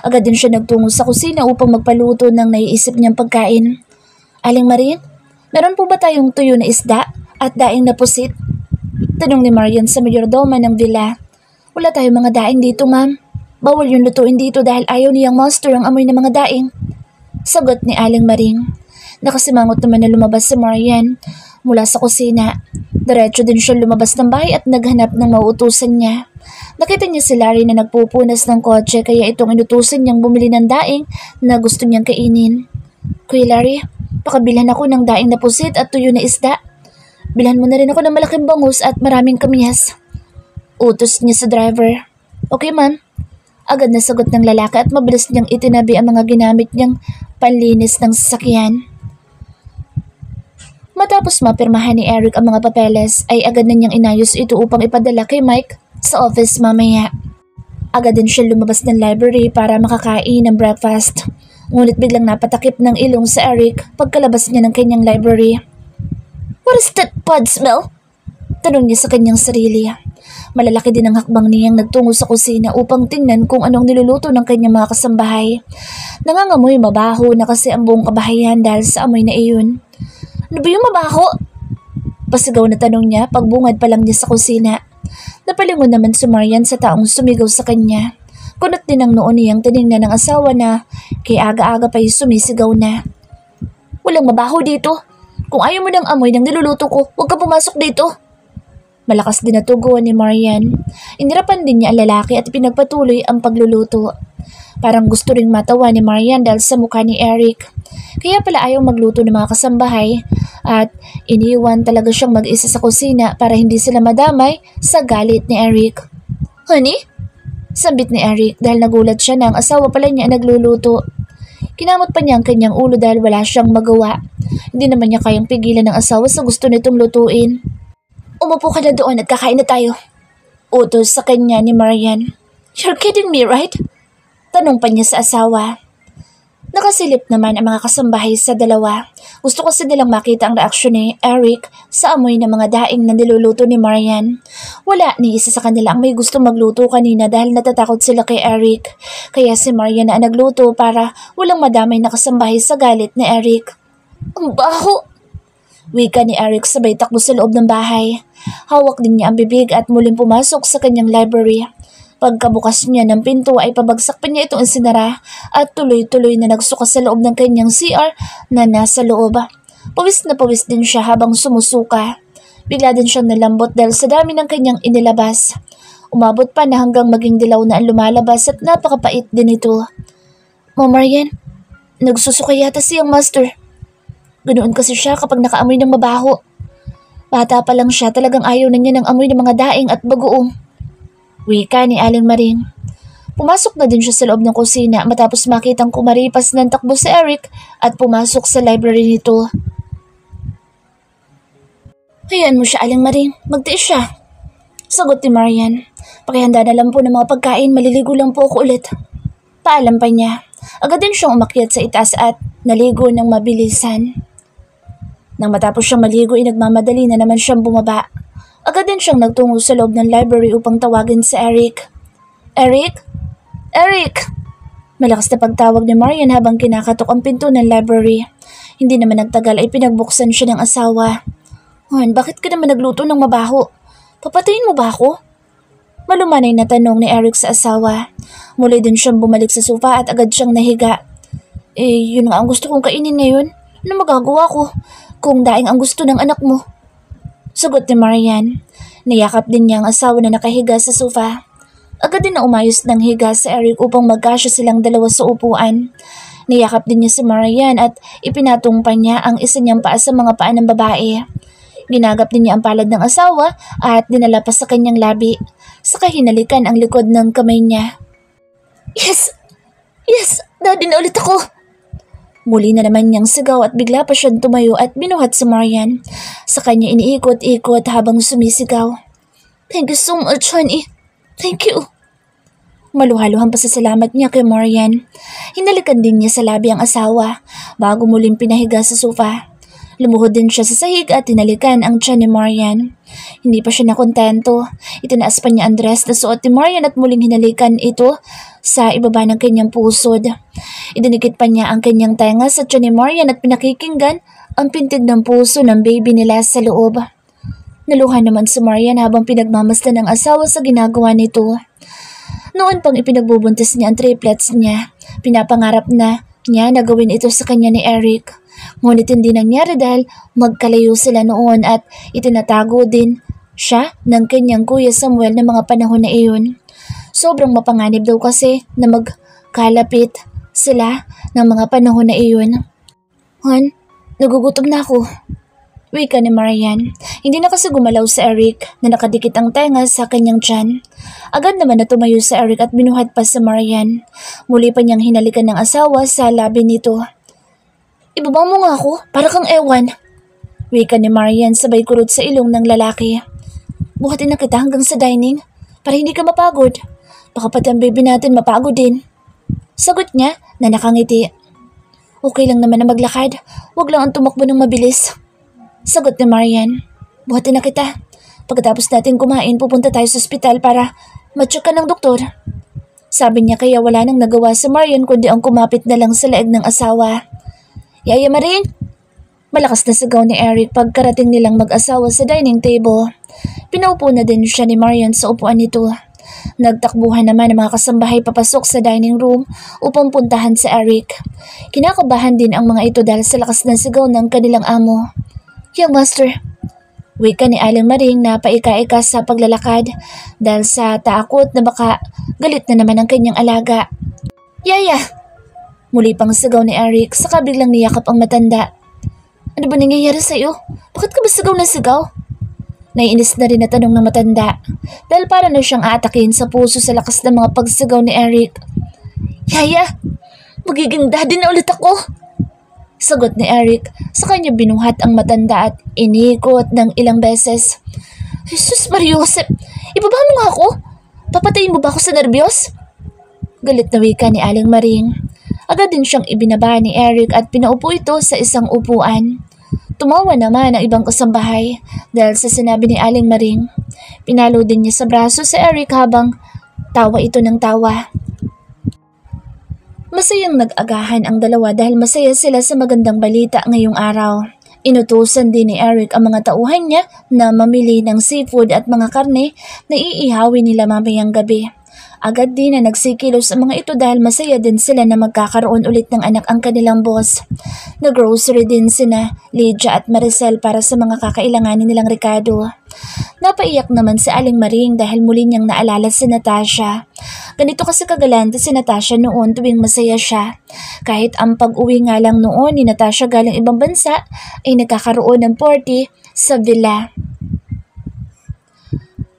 Agad din siya nagtungo sa kusina upang magpaluto ng naiisip niyang pagkain. Aling Marin, meron po ba tayong tuyo na isda at daing na pusit? Tanong ni Marian sa mayordoma ng villa. Wala tayong mga daing dito, ma'am. Bawal yung lutuin dito dahil ayaw niyang monster ang amoy ng mga daing. Sagot ni Aling Maring. Nakasimangot naman na lumabas si Marian mula sa kusina. Diretso din siya lumabas ng bahay at naghanap ng mauutusan niya. Nakita niya si Larry na nagpupunas ng kotse kaya itong inutusan niyang bumili ng daing na gusto niyang kainin. Kuya Larry, pakabilhan ako ng daing na pusit at tuyo na isda. Bilhan mo na rin ako ng malaking bangus at maraming kamyas. Utos niya sa driver. Okay, ma'am. Agad na sagot ng lalaki at mabilis niyang itinabi ang mga ginamit niyang panlinis ng sasakyan. Matapos mapirmahan ni Eric ang mga papeles ay agad na niyang inayos ito upang ipadala kay Mike sa office mamaya. Agad din siya lumabas ng library para makakain ng breakfast. Ngunit biglang napatakip ng ilong sa Eric pagkalabas niya ng kanyang library. What is that pod smell? Tanong niya sa kanyang sarili. Malalaki din ang hakbang niyang nagtungo sa kusina upang tingnan kung anong niluluto ng kanyang mga kasambahay. Nangangamoy mabaho na kasi ang buong kabahayan dahil sa amoy na iyon. Ano ba yung mabaho? Pasigaw na tanong niya pagbungad pa lang niya sa kusina. Napalingon naman si Marian sa taong sumigaw sa kanya. Kunot din ang noon niyang tiningnan ng asawa na kay aga-aga pa'y sumisigaw na. Walang mabaho dito. Kung ayaw mo ng amoy ng niluluto ko, huwag ka pumasok dito. Malakas din na tugon ni Marian. Inirapan din niya ang lalaki at pinagpatuloy ang pagluluto. Parang gusto ring matawa ni Marian dahil sa mukha ni Eric. Kaya pala ayaw magluto ng mga kasambahay at iniwan talaga siyang mag-isa sa kusina para hindi sila madamay sa galit ni Eric. Honey? Sambit ni Eric dahil nagulat siya na ang asawa pala niya nagluluto. Kinamot pa niya ang kanyang ulo dahil wala siyang magawa. Hindi naman niya kayang pigilan ng asawa sa gusto nitong lutuin. Umupo ka na doon at kakain na tayo. Utos sa kanya ni Marian. You're kidding me, right? Tanong pa niya sa asawa. Nakasilip naman ang mga kasambahay sa dalawa. Gusto kasi nilang makita ang reaksyon ni Eric sa amoy ng mga daing na niluluto ni Marian. Wala ni isa sa kanila ang may gusto magluto kanina dahil natatakot sila kay Eric. Kaya si Marian na nagluto para walang madamay na kasambahay sa galit ni Eric. Ang baho! Wika ni Eric sabay takbo sa loob ng bahay. Hawak din niya ang bibig at muling pumasok sa kanyang library. Pagkabukas niya ng pinto ay pabagsak pa niya itong isinara at tuloy-tuloy na nagsuka sa loob ng kanyang CR na nasa loob. Pawis na pawis din siya habang sumusuka. Bigla din siyang nalambot dahil sa dami ng kanyang inilabas. Umabot pa na hanggang maging dilaw na ang lumalabas at napakapait din ito. Marian, nagsusuka yata siyang master. Ganoon kasi siya kapag nakaamoy ng mabaho. Bata pa lang siya talagang ayaw na niya ng amoy ng mga daing at bagoong. Wika ni Aling Maring. Pumasok na din siya sa loob ng kusina matapos makitang kumaripas ng takbo si Eric at pumasok sa library nito. Hayaan mo siya, Aling Maring. Magtiis siya. Sagot ni Marian. Pakihanda na lang po ng mga pagkain, maliligo lang po ako ulit. Paalam pa niya. Agad din siyang umakyat sa itaas at naligo ng mabilisan. Nang matapos siyang maligo ay nagmamadali na naman siyang bumaba. Agad din siyang nagtungo sa loob ng library upang tawagin si Eric. Eric? Eric! Malakas na pagtawag ni Marian habang kinakatok ang pinto ng library. Hindi naman nagtagal ay pinagbuksan siya ng asawa. Han, bakit ka naman nagluto ng mabaho? Papatayin mo ba ako? Malumanay na tanong ni Eric sa asawa. Muli din siyang bumalik sa sofa at agad siyang nahiga. Yun nga ang gusto kong kainin ngayon. Ano magagawa ko kung daing ang gusto ng anak mo? Sagot ni Marian. Niyakap din niya ang asawa na nakahiga sa sofa. Agad din na umayos ng higa si Eric upang magkasya silang dalawa sa upuan. Niyakap din niya si Marian at ipinatong pa niya ang isa niyang paa sa mga paa ng babae. Ginagap din niya ang palad ng asawa at dinala pa sa kanyang labi. Saka hinalikan ang likod ng kamay niya. Yes! Yes! Daddy na ulit ako! Muli na naman niyang sigaw at bigla pa siyang tumayo at binuhat si Marian. Sa kanya iniikot-ikot habang sumisigaw. Thank you so much, honey. Thank you. Maluhaluhang pasasalamat niya kay Marian. Hinalikan din niya sa labi ang asawa bago muling pinahiga sa sofa. Lumuhod din siya sa sahig at hinalikan ang tiyan ni Marian. Hindi pa siya nakontento. Itinaas pa niya ang dress na suot ni Marian at muling hinalikan ito sa ibaba ng kanyang pusod. Idinikit pa niya ang kanyang tenga sa tiyan ni Marian at pinakikinggan ang pintig ng puso ng baby nila sa loob. Naluha naman si Marian habang pinagmamasdan ng asawa sa ginagawa nito. Noon pang ipinagbubuntis niya ang triplets niya, pinapangarap na niya na gawin ito sa kanya ni Eric. Ngunit hindi nangyari dahil magkalayo sila noon at itinatago din siya ng kanyang kuya Samuel ng mga panahon na iyon. Sobrang mapanganib daw kasi na magkalapit sila ng mga panahon na iyon. Han, nagugutom na ako. Wika ni Marian. Hindi na kasi gumalaw si Eric na nakadikit ang tenga sa kanyang tiyan. Agad naman na tumayo si Eric at binuhat pa si Marian. Muli pa niyang hinalikan ng asawa sa labi nito. Ibaba mo nga ako, para kang ewan. Wika ni Marian sabay kurot sa ilong ng lalaki. Buhatin na kita hanggang sa dining para hindi ka mapagod. Baka pati ang baby natin mapagod din. Sagot niya na nakangiti. Okay lang naman na maglakad, wag lang ang tumakbo ng mabilis. Sagot ni Marian. Buhatin na kita. Pagkatapos natin kumain, pupunta tayo sa ospital para ma-check ka ng doktor. Sabi niya kaya wala nang nagawa si Marian kundi ang kumapit na lang sa leeg ng asawa. Yaya Maring! Malakas na sigaw ni Eric pagkarating nilang mag-asawa sa dining table. Pinaupo na din siya ni Marian sa upuan nito. Nagtakbuhan naman ang mga kasambahay papasok sa dining room upang puntahan si Eric. Kinakabahan din ang mga ito dahil sa lakas ng sigaw ng kanilang amo. "Young master," wika ni Aling Maring na paika-ika sa paglalakad dahil sa takot na baka galit na naman ang kanyang alaga. "Yaya!" Muli pang sigaw ni Eric saka biglang niyakap ang matanda. "Ano ba nangyayari sa'yo? Bakit ka ba sigaw na sigaw?" Naiinis na rin na tanong ng matanda dahil para na siyang aatakin sa puso sa lakas ng mga pagsigaw ni Eric. "Yaya, magiging daddy na ulit ako!" Sagot ni Eric sa kanya binuhat ang matanda at inikot ng ilang beses. "Jesus Mariosep, ibaba mo nga ako! Papatayin mo ba ako sa nervyos?" Galit na wika ni Aling Maring. Agad din siyang ibinaba ni Eric at pinaupo ito sa isang upuan. Tumawa naman ang ibang kasambahay dahil sa sinabi ni Aling Maring. Pinalo din niya sa braso si Eric habang tawa ito ng tawa. Masayang nag-agahan ang dalawa dahil masaya sila sa magandang balita ngayong araw. Inutusan din ni Eric ang mga tauhan niya na mamili ng seafood at mga karne na iihawin nila mamayang gabi. Agad din na nagsikilos ang mga ito dahil masaya din sila na magkakaroon ulit ng anak ang kanilang boss. Nag-grocery din sina Lydia at Maricel para sa mga kakailanganin nilang rekado. Napaiyak naman si Aling Maring dahil muli niyang naalala si Natasha. Ganito kasi kagalante si Natasha noon tuwing masaya siya. Kahit ang pag-uwi nga lang noon ni Natasha galing ibang bansa ay nagkakaroon ng party sa villa.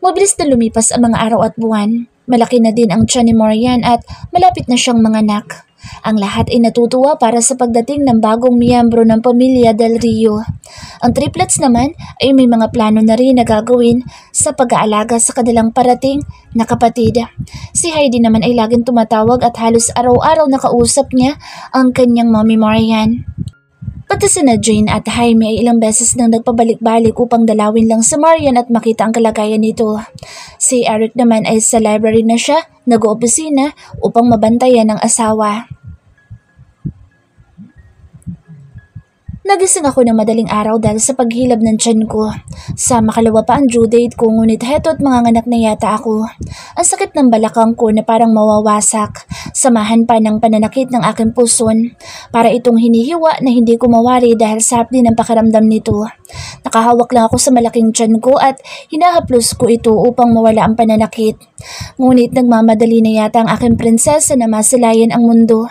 Mabilis na lumipas ang mga araw at buwan. Malaki na din ang tiyan ni Marian at malapit na siyang manganak. Ang lahat ay natutuwa para sa pagdating ng bagong miyembro ng pamilya Del Rio. Ang triplets naman ay may mga plano na rin na gagawin sa pag-aalaga sa kanilang parating na kapatid. Si Heidi naman ay laging tumatawag at halos araw-araw nakausap niya ang kanyang mommy Marian. Pati sina Jane at Jaime ay ilang beses nang nagpabalik-balik upang dalawin lang si Marian at makita ang kalagayan nito. Si Eric naman ay sa library na siya, nag-oopisina upang mabantayan ang asawa. Nagising ako ng madaling araw dahil sa paghilab ng tiyan ko. Sa makalawa pa ang due date ko ngunit heto't manganganak na yata ako. Ang sakit ng balakang ko na parang mawawasak. Samahan pa ng pananakit ng aking puson. Para itong hinihiwa na hindi ko mawari dahil sa hapdi ng pakiramdam nito. Nakahawak lang ako sa malaking tiyan ko at hinahaplos ko ito upang mawala ang pananakit. Ngunit nagmamadali na yata ang aking prinsesa na masilayan ang mundo.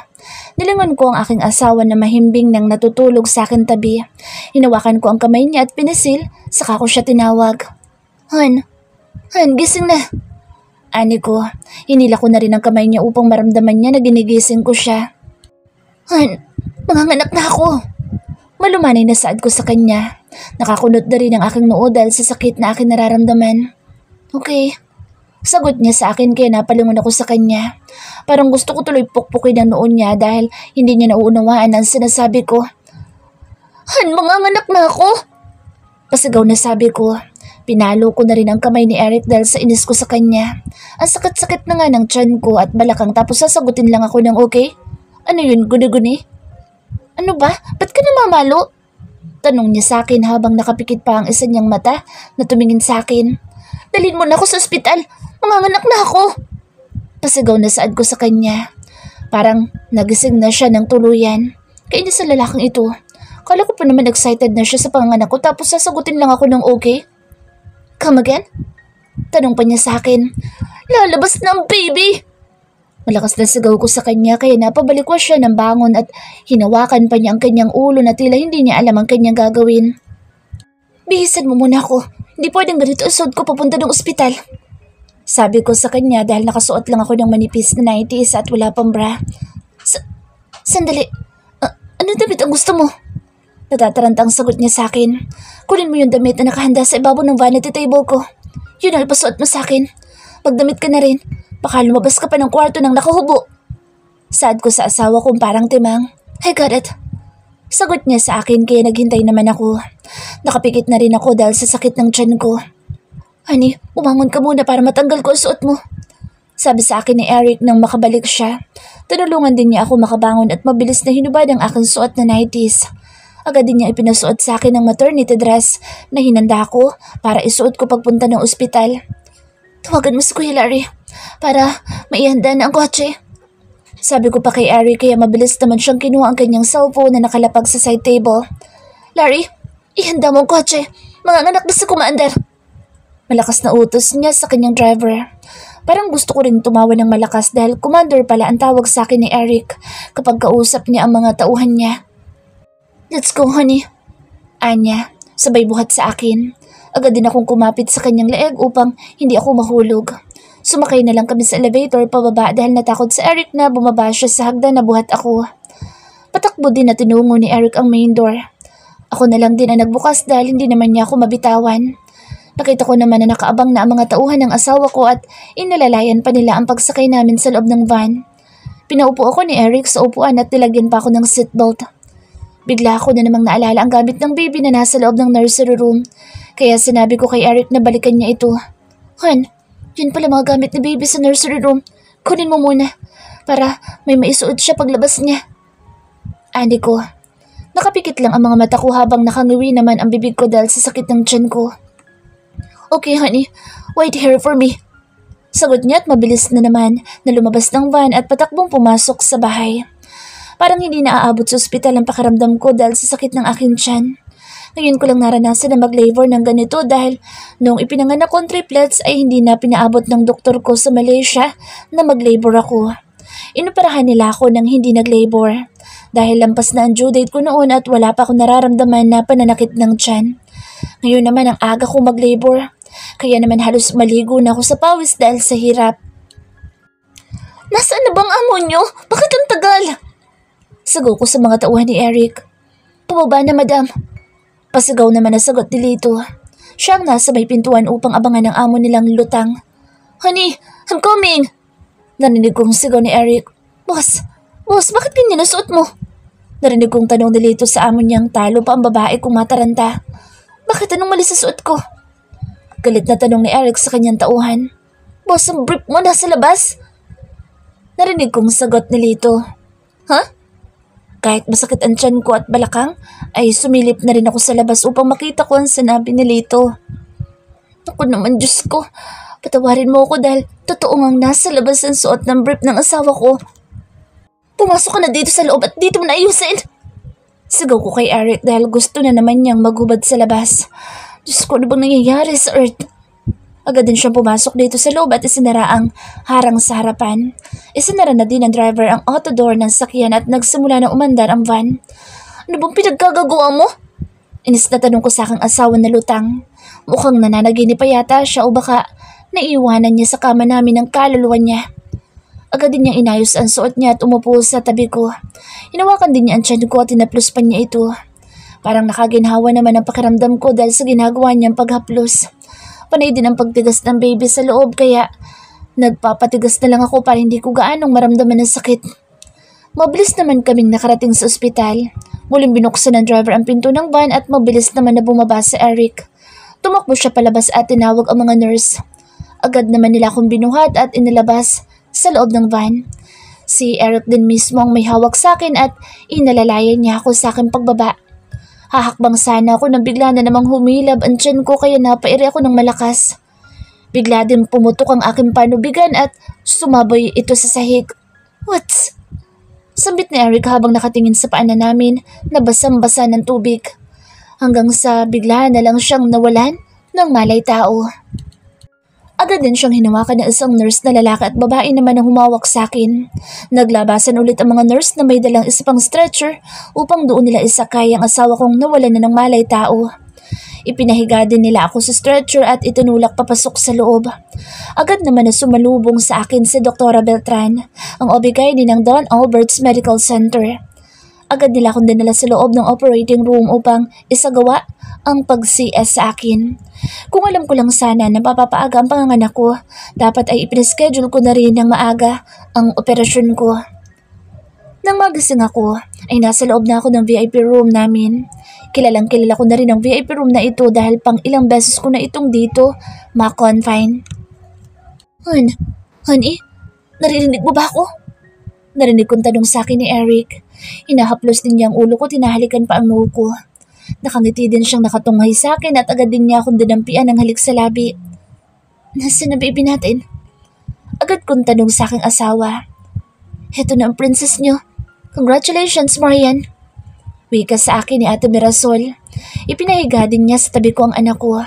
Nilingon ko ang aking asawa na mahimbing nang natutulog sa akin tabi. Hinawakan ko ang kamay niya at pinisil, saka ko siya tinawag. Han, gising na. Ani ko, hinila ko na rin ang kamay niya upang maramdaman niya na ginigising ko siya. Han, manganganak na ako. Malumanay na saad ko sa kanya. Nakakunot na rin ang aking noo dahil sa sakit na aking nararamdaman. Okay. Sagot niya sa akin kaya napalingon ako sa kanya. Parang gusto ko tuloy pukpukin ang noon niya dahil hindi niya nauunawaan ang sinasabi ko. Han, manganganak na ako! Pasigaw na sabi ko. Pinalo ko na rin ang kamay ni Eric dahil sa inis ko sa kanya. Ang sakit-sakit na nga ng tiyan ko at balakang tapos sasagutin lang ako ng okay. Ano yun, guni-guni? Ano ba? Ba't ka namamalo? Tanong niya sa akin habang nakapikit pa ang isa niyang mata na tumingin sa akin. Dalhin mo na ako sa ospital. Manganganak na ako. Pasigaw na saad ko sa kanya. Parang nagising na siya ng tuluyan. Kainis sa lalaking ito. Kala ko pa naman excited na siya sa panganak ko tapos sasagutin lang ako ng okay. Come again? Tanong pa niya sa akin. Lalabas na ang baby! Malakas na sigaw ko sa kanya kaya napabalik ko siya ng bangon at hinawakan pa niya ang kanyang ulo na tila hindi niya alam ang kanyang gagawin. Bihisan mo muna ako. Hindi pwedeng ganito usod ko papunta ng ospital. Sabi ko sa kanya dahil nakasuot lang ako ng manipis na 90s at wala pang bra. Sandali. Ano damit ang gusto mo? Natatarantang sagot niya sa akin. Kunin mo yung damit na nakahanda sa ibabaw ng vanity table ko. Yun ang ipasuot mo sa akin. Magdamit ka na rin. Baka lumabas ka pa ng kwarto ng nakahubo. Saad ko sa asawa kong parang timang. I got it. Sagot niya sa akin kaya naghintay naman ako. Nakapikit na rin ako dahil sa sakit ng tiyan ko. Honey, umangon ka muna para matanggal ko ang suot mo. Sabi sa akin ni Eric nang makabalik siya. Tinulungan din niya ako makabangon at mabilis na hinubad ang aking suot na 90s. Agad din niya ipinasuot sa akin ng maternity dress na hinanda ko para isuot ko pagpunta ng ospital. Tawagan mo si Kuya Larry para maihanda na ang kotse. Sabi ko pa kay Ari kaya mabilis naman siyang kinuha ang kanyang cellphone na nakalapag sa side table. Larry, ihanda mo ang kotse. Manganganak na sa commander. Malakas na utos niya sa kanyang driver. Parang gusto ko rin tumawa ng malakas dahil commander pala ang tawag sa akin ni Eric kapag kausap niya ang mga tauhan niya. Let's go, honey. Anya, sabay buhat sa akin. Agad din akong kumapit sa kanyang leeg upang hindi ako mahulog. Sumakay na lang kami sa elevator pababa dahil natakot sa Eric na bumaba siya sa hagdan na buhat ako. Patakbo din na tinungo ni Eric ang main door. Ako na lang din ang nagbukas dahil hindi naman niya ako mabitawan. Nakita ko naman na nakaabang na ang mga tauhan ng asawa ko at inalalayan pa nila ang pagsakay namin sa loob ng van. Pinaupo ako ni Eric sa upuan at nilagyan pa ako ng seatbelt. Bigla ako na namang naalala ang gamit ng baby na nasa loob ng nursery room. Kaya sinabi ko kay Eric na balikan niya ito. Han, yun pala mga gamit ni baby sa nursery room. Kunin mo muna para may maisuot siya paglabas niya. Ani ko. Nakapikit lang ang mga mata ko habang nakangiwi naman ang bibig ko dahil sa sakit ng tiyan ko. Okay honey, wait here for me. Sagot niya at mabilis na naman na lumabas ng van at patakbong pumasok sa bahay. Parang hindi na aabot sa ospital ang pakiramdam ko dahil sa sakit ng aking tiyan. Ngayon ko lang naranasan na mag-labor ng ganito dahil noong ipinanganak kong triplets ay hindi na pinaabot ng doktor ko sa Malaysia na mag-labor ako. Inoperahan nila ako nang hindi nag-labor dahil lampas na ang due date ko noon at wala pa akong nararamdaman na pananakit ng tiyan. Ngayon naman ang aga ko mag-labor, kaya naman halos maligo na ako sa pawis dahil sa hirap. Nasaan na bang amo nyo? Bakit ang tagal? Sago ko sa mga tauhan ni Eric. Pababa na madam. Pasigaw naman na sagot ni Lito. Siya ang nasa may pintuan upang abangan ng amo nilang lutang. Honey, I'm coming! Narinig kong sigaw ni Eric. Boss, bakit ganyan ang suot mo? Narinig kong tanong ni Lito sa amo niyang talo pa ang babae kung mataranta. Bakit anong mali sa suot ko? Galit na tanong ni Eric sa kanyang tauhan. Boss, ang brief mo nasa labas? Narinig kong sagot ni Lito. Huh? Kahit masakit ang tiyan ko at balakang, ay sumilip na rin ako sa labas upang makita ko ang sinabi ni Lito. Naku naman Diyos ko, patawarin mo ako dahil totoo ngang nasa labas ang suot ng brief ng asawa ko. Pumasok ka na dito sa loob at dito mo na ayusin. Sigaw ko kay Eric dahil gusto na naman niyang maghubad sa labas. Diyos ko, ano bang nangyayari sa Earth? Agad din siyang pumasok dito sa loob at isinara ang harang sa harapan. Isinara na din ng driver ang auto door ng sakyan at nagsimula na umandar ang van. Ano bang pinagkagagawa mo? Inis na tanong ko sa aking asawa na lutang. Mukhang nananaginip pa yata siya o baka naiiwanan niya sa kama namin ang kaluluwa niya. Agad din niyang inayos ang suot niya at umupo sa tabi ko. Hinawakan din niya ang tiyan ko at tinaplos pa niya ito. Parang nakaginhawa naman ang pakiramdam ko dahil sa ginagawa niyang paghaplos. Panay din ang pagtigas ng baby sa loob kaya nagpapatigas na lang ako para hindi ko gaanong maramdaman ng sakit. Mabilis naman kaming nakarating sa ospital. Muling binuksan ng driver ang pinto ng van at mabilis naman na bumaba si Eric. Tumakbo siya palabas at tinawag ang mga nurse. Agad naman nila akong binuhat at inilabas sa loob ng van. Si Eric din mismo ang may hawak sa akin at inalalayan niya ako sa aking pagbaba. Hahakbang sana ako nang bigla na namang humilab ang tiyan ko kaya napairi ako ng malakas. Bigla din pumutok ang aking panubigan at sumaboy ito sa sahig. What? Sambit ni Eric habang nakatingin sa paanan namin na basang-basa ng tubig. Hanggang sa bigla na lang siyang nawalan ng malay tao. Agad din siyang hinawakan ng isang nurse na lalaki at babae naman ang humawak sa akin. Naglabasan ulit ang mga nurse na may dalang isa pang stretcher upang doon nila isakay ang asawa kong nawalan na ng malay tao. Ipinahiga din nila ako sa stretcher at itinulak papasok sa loob. Agad naman na sumalubong sa akin si Dr. Beltran, ang OB-GYN ng Don Alberts Medical Center. Agad nila akong dinala sa loob ng operating room upang isagawa ang pag-CS sa akin. Kung alam ko lang sana na mapapaaga ang panganganak ko, dapat ay ipinaschedule ko na rin ng maaga ang operasyon ko. Nang magising ako, ay nasa loob na ako ng VIP room namin. Kilalang kilala ko na rin ang VIP room na ito dahil pang ilang beses ko na itong dito ma-confine. Honey, naririnig mo ba ako? Narinig kong tanong sa akin ni Eric. Hinahaplos din niya ang ulo ko, tinahalikan pa ang noo ko. Nakangiti din siyang nakatunghay sa akin at agad din niya akong dinampian ng halik sa labi. Nasaan na baby natin? Agad kong tanong sa aking asawa. Heto na ang princess niyo. Congratulations, Marian. Wika sa akin ni Ate Mirasol. Ipinahiga din niya sa tabi ko ang anak ko.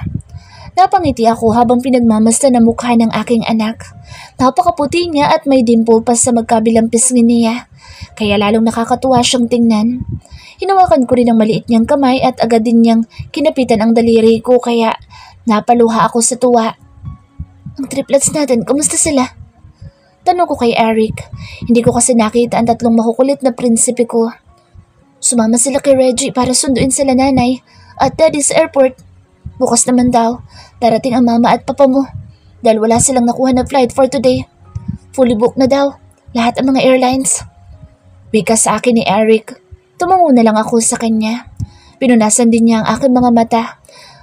Napangiti ako habang pinagmamasta ng mukha ng aking anak. Napakaputi niya at may dimple pa sa magkabilang pisngi niya. Kaya lalong nakakatuwa siyang tingnan. Hinawakan ko rin ang maliit niyang kamay at agad din niyang kinapitan ang daliri ko kaya napaluha ako sa tuwa. Ang triplets natin, kumusta sila? Tanong ko kay Eric. Hindi ko kasi nakita ang tatlong makukulit na prinsipe ko. Sumama sila kay Reggie para sunduin sila nanay at daddy sa airport. Bukas naman daw, darating ang mama at papa mo dahil wala silang nakuha na flight for today. Fully booked na daw, lahat ang mga airlines. Wika sa akin ni Eric. Tumango na lang ako sa kanya. Pinunasan din niya ang aking mga mata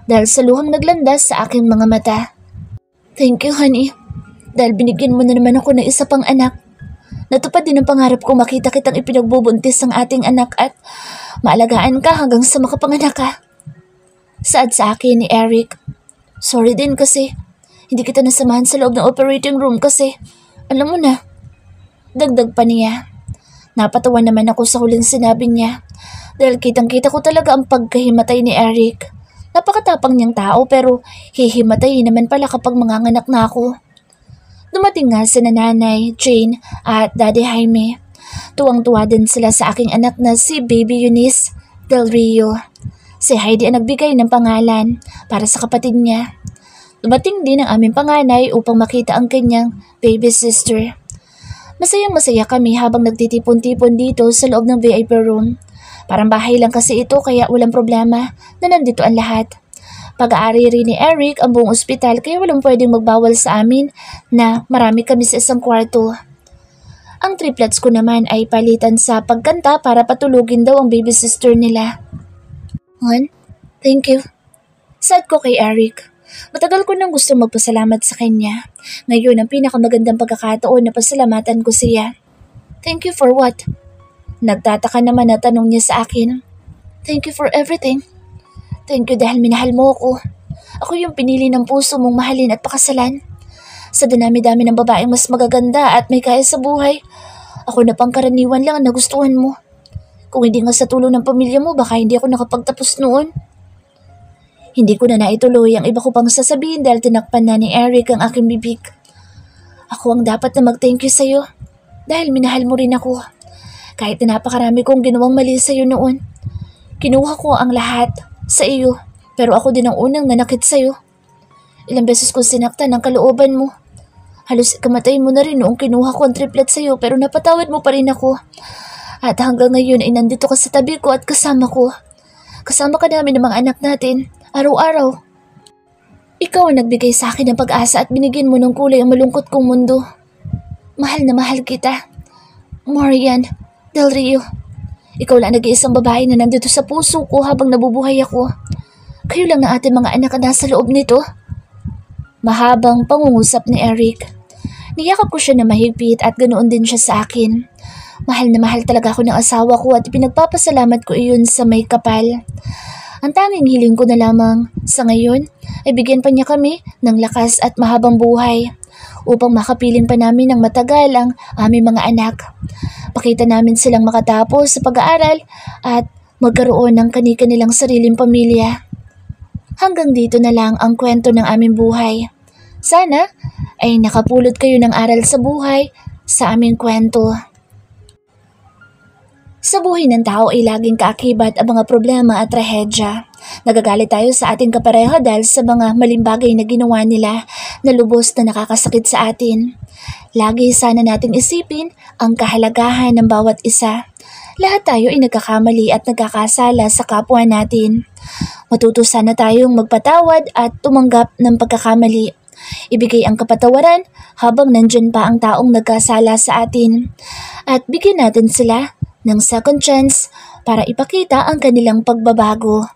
dahil sa luhang naglandas sa aking mga mata. Thank you, honey. Dahil binigyan mo na naman ako ng isa pang anak. Natupad din ang pangarap ko makita kitang ipinagbubuntis ang ating anak at maalagaan ka hanggang sa makapanganak ka. Saad sa akin ni Eric. Sorry din kasi hindi kita nasamahan sa loob ng operating room kasi alam mo na. Dagdag pa niya. Napatawa naman ako sa huling sinabi niya dahil kitang-kita ko talaga ang pagkahimatay ni Eric. Napakatapang niyang tao pero hihimatay naman pala kapag manganganak na ako. Dumating nga si nanay, Jane at Daddy Jaime. Tuwang-tuwa din sila sa aking anak na si Baby Eunice Del Rio. Si Heidi ang nagbigay ng pangalan para sa kapatid niya. Dumating din ang aming panganay upang makita ang kanyang baby sister. Masayang-masaya kami habang nagtitipon-tipon dito sa loob ng VIP room. Parang bahay lang kasi ito kaya walang problema na nandito ang lahat. Pag-aari rin ni Eric ang buong ospital kaya walang pwedeng magbawal sa amin na marami kami sa isang kwarto. Ang triplets ko naman ay palitan sa pagkanta para patulugin daw ang baby sister nila. Hon, thank you. Saad ko kay Eric. Matagal ko nang gusto magpasalamat sa kanya. Ngayon ang pinakamagandang pagkakataon na pasalamatan ko siya. Thank you for what? Nagtataka naman na tanong niya sa akin. Thank you for everything. Thank you dahil minahal mo ako. Ako yung pinili ng puso mong mahalin at pakasalan. Sa dinami-dami ng babaeng mas magaganda at may kaya sa buhay, ako na pangkaraniwan lang ang nagustuhan mo. Kung hindi nga sa tulong ng pamilya mo, baka hindi ako nakapagtapos noon. Hindi ko na naituloy ang iba ko pang sasabihin dahil tinakpan na ni Eric ang aking bibig. Ako ang dapat na mag-thank you sa'yo dahil minahal mo rin ako. Kahit na napakarami kong ginawang mali sa'yo noon. Kinuha ko ang lahat sa iyo pero ako din ang unang nanakit sa'yo. Ilang beses kong sinaktan ang kalooban mo. Halos kamatay mo na rin noong kinuha ko ang triplet sa'yo pero napatawad mo pa rin ako. At hanggang ngayon ay nandito ka sa tabi ko at kasama ko. Kasama ka namin ng mga anak natin, araw-araw. Ikaw ang nagbigay sa akin ng pag-asa at binigyan mo ng kulay ang malungkot kong mundo. Mahal na mahal kita. Marian Del Rio. Ikaw lang nag-iisang babae na nandito sa puso ko habang nabubuhay ako. Kayo lang na ating mga anak na nasa loob nito. Mahabang pangungusap ni Eric. Niyakap ko siya na mahigpit at ganoon din siya sa akin. Mahal na mahal talaga ako ng asawa ko at pinagpapasalamat ko iyon sa may kapal. Ang tanging hiling ko na lamang sa ngayon ay bigyan pa niya kami ng lakas at mahabang buhay upang makapiling pa namin ng matagal ang aming mga anak. Pakita namin silang makatapos sa pag-aaral at magkaroon ng kani-kanilang sariling pamilya. Hanggang dito na lang ang kwento ng aming buhay. Sana ay nakapulot kayo ng aral sa buhay sa aming kwento. Sa buhay ng tao ay laging kaakibat ang mga problema at trahedya. Nagagalit tayo sa ating kapareho dahil sa mga maling bagay na ginawa nila na lubos na nakakasakit sa atin. Lagi sana nating isipin ang kahalagahan ng bawat isa. Lahat tayo ay nagkakamali at nagkakasala sa kapwa natin. Matuto sana tayong magpatawad at tumanggap ng pagkakamali. Ibigay ang kapatawaran habang nandyan pa ang taong nagkasala sa atin. At bigyan natin sila ng second chance para ipakita ang kanilang pagbabago.